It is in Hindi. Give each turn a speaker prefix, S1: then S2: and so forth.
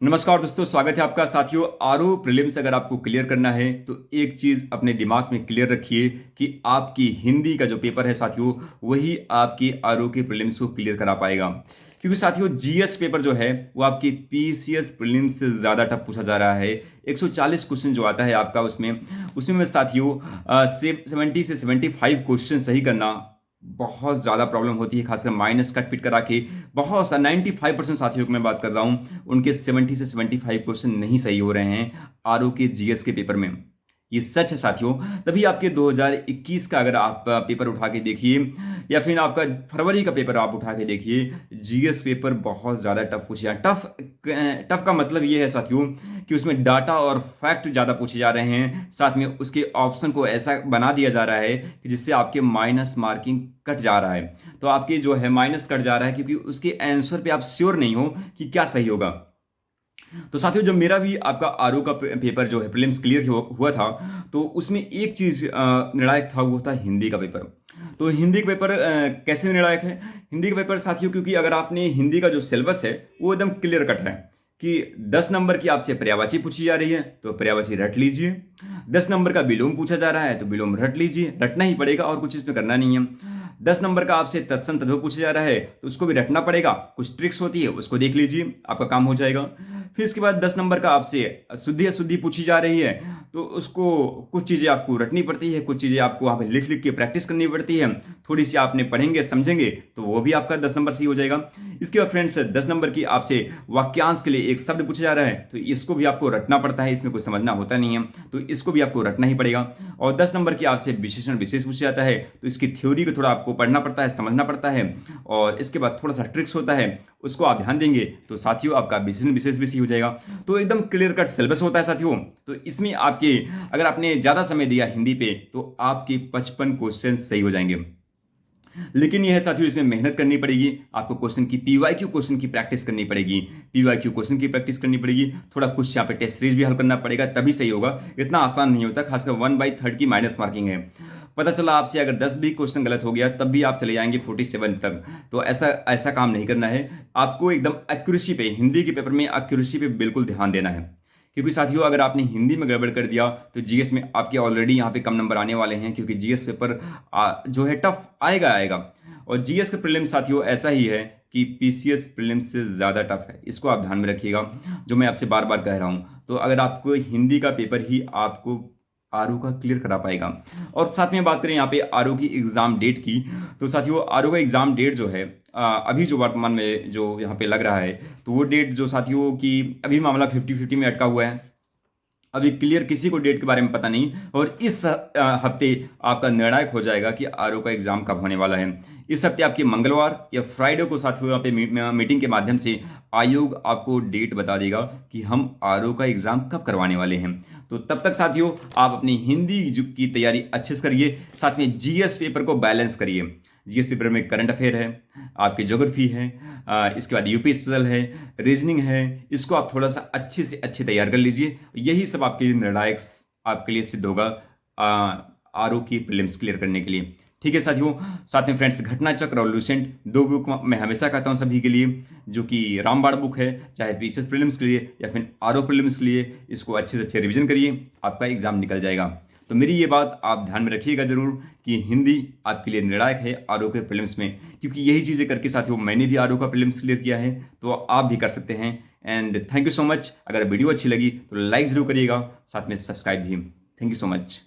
S1: नमस्कार दोस्तों, स्वागत है आपका। साथियों, आरओ प्रीलिम्स अगर आपको क्लियर करना है तो एक चीज़ अपने दिमाग में क्लियर रखिए कि आपकी हिंदी का जो पेपर है साथियों, वही आपकी आरओ के प्रीलिम्स को क्लियर करा पाएगा। क्योंकि साथियों, जीएस पेपर जो है वो आपकी पीसीएस प्रीलिम्स से ज़्यादा टफ पूछा जा रहा है। 140 क्वेश्चन जो आता है आपका उसमें उसमें में साथियों 70 से 75 क्वेश्चन सही करना बहुत ज़्यादा प्रॉब्लम होती है, खासकर माइनस कट पिट करा के। बहुत सा 95% साथियों की मैं बात कर रहा हूँ, उनके 70 से 75 क्वेश्चन नहीं सही हो रहे हैं आरओ के जीएस के पेपर में। ये सच है साथियों। तभी आपके 2021 का अगर आप पेपर उठा के देखिए या फिर आपका फरवरी का पेपर आप उठा के देखिए, जीएस पेपर बहुत ज़्यादा टफ पूछे हैं। टफ टफ का मतलब ये है साथियों कि उसमें डाटा और फैक्ट ज़्यादा पूछे जा रहे हैं, साथ में उसके ऑप्शन को ऐसा बना दिया जा रहा है कि जिससे आपके माइनस मार्किंग कट जा रहा है। तो आपके जो है माइनस कट जा रहा है क्योंकि उसके आंसर पे आप श्योर नहीं हो कि क्या सही होगा। तो साथियों, जब मेरा भी आपका आरओ का पेपर जो है प्रीलिम्स क्लियर हुआ था, तो उसमें एक चीज़ निर्णायक था, वो था हिंदी का पेपर। तो हिंदी का पेपर कैसे निर्णायक है? हिंदी का पेपर साथियों, क्योंकि अगर आपने हिंदी का जो सिलेबस है वो एकदम क्लियर कट है कि 10 नंबर की आपसे पर्यायवाची पूछी जा रही है तो पर्यायवाची रट लीजिए। 10 नंबर का विलोम पूछा जा रहा है तो विलोम रट लीजिए, रटना ही पड़ेगा और कुछ इसमें करना नहीं है। 10 नंबर का आपसे तत्सम तद्भव पूछा जा रहा है तो उसको भी रटना पड़ेगा, कुछ ट्रिक्स होती है उसको देख लीजिए, आपका काम हो जाएगा। फिर इसके बाद 10 नंबर का आपसे शुद्धि अशुद्धि पूछी जा रही है तो उसको कुछ चीज़ें आपको रटनी पड़ती है, कुछ चीज़ें आपको वहाँ पे लिख लिख के प्रैक्टिस करनी पड़ती है। थोड़ी सी आपने पढ़ेंगे समझेंगे तो वो भी आपका 10 नंबर से ही हो जाएगा। इसके बाद फ्रेंड्स, 10 नंबर की आपसे वाक्यांश के लिए एक शब्द पूछा जा रहा है तो इसको भी आपको रटना पड़ता है, इसमें कोई समझना होता नहीं है तो इसको भी आपको रटना ही पड़ेगा। और 10 नंबर की आपसे विशेषण विशेष पूछा जाता है तो इसकी थ्योरी को थोड़ा आपको पढ़ना पड़ता है, समझना पड़ता है। और इसके बाद थोड़ा सा ट्रिक्स होता है, उसको आप ध्यान देंगे तो साथियों आपका विशेषण विशेष भी सही हो जाएगा। तो एकदम क्लियर कट सिलेबस होता है साथियों। तो इसमें आपके अगर आपने ज़्यादा समय दिया हिंदी पे तो आपके 55 क्वेश्चन सही हो जाएंगे। लेकिन यह है साथियों, इसमें मेहनत करनी पड़ेगी आपको, क्वेश्चन की पीवाईक्यू क्वेश्चन की प्रैक्टिस करनी पड़ेगी, पीवाईक्यू क्वेश्चन की प्रैक्टिस करनी पड़ेगी, थोड़ा कुछ यहाँ पे टेस्ट सीरीज भी हल करना पड़ेगा, तभी सही होगा। इतना आसान नहीं होता, खासकर 1/3 की माइनस मार्किंग है। पता चला आपसे अगर 10 भी क्वेश्चन गलत हो गया तब भी आप चले जाएंगे 47 तक। तो ऐसा ऐसा काम नहीं करना है आपको, एकदम एक्यूरेसी पे, हिंदी के पेपर में एक्यूरेसी पे बिल्कुल ध्यान देना है। क्योंकि साथियों, अगर आपने हिंदी में गड़बड़ कर दिया तो जीएस में आपके ऑलरेडी यहाँ पे कम नंबर आने वाले हैं, क्योंकि जीएस पेपर जो है टफ आएगा आएगा। और जीएस का प्रीलिम्स साथियों ऐसा ही है कि पीसीएस प्रीलिम्स से ज़्यादा टफ है, इसको आप ध्यान में रखिएगा, जो मैं आपसे बार बार कह रहा हूँ। तो अगर आपको हिंदी का पेपर ही आपको आरओ का क्लियर करा पाएगा। और साथ में बात करें यहाँ पे आरओ की एग्ज़ाम डेट की, तो साथियों आरओ का एग्ज़ाम डेट जो है अभी जो वर्तमान में जो यहाँ पे लग रहा है, तो वो डेट जो साथियों की अभी मामला 50-50 में अटका हुआ है। अभी क्लियर किसी को डेट के बारे में पता नहीं, और इस हफ्ते आपका निर्णायक हो जाएगा कि आरओ का एग्जाम कब होने वाला है। इस हफ्ते आपके मंगलवार या फ्राइडे को साथियों यहाँ पे मीटिंग के माध्यम से आयोग आपको डेट बता देगा कि हम आरओ का एग्जाम कब करवाने वाले हैं। तो तब तक साथियों आप अपनी हिंदी की तैयारी अच्छे से करिए, साथ में जीएस पेपर को बैलेंस करिए। जीएस पेपर में करंट अफेयर है, आपकी ज्योग्राफी है, इसके बाद यूपी स्पेशल है, रीजनिंग है, इसको आप थोड़ा सा अच्छे से अच्छे तैयार कर लीजिए। यही सब आपके लिए निर्णायक आपके लिए सिद्ध होगा आरओ की प्रीलिम्स क्लियर करने के लिए। ठीक है साथियों, साथ में फ्रेंड्स, घटना चक्र और लूसेंट 2 बुक मैं हमेशा कहता हूँ सभी के लिए, जो कि रामबाण बुक है, चाहे पीसीएस प्रीलिम्स के लिए या फिर आरओ प्रीलिम्स के लिए, इसको अच्छे से अच्छे रिवीजन करिए, आपका एग्जाम निकल जाएगा। तो मेरी ये बात आप ध्यान में रखिएगा जरूर कि हिंदी आपके लिए निर्णायक है आरओ के प्रीलिम्स में, क्योंकि यही चीज़ें करके साथियों मैंने भी आरओ का प्रीलिम्स क्लियर किया है, तो आप भी कर सकते हैं। And thank you so much. अगर वीडियो अच्छी लगी तो लाइक ज़रूर करिएगा, साथ में सब्सक्राइब भी। Thank you so much.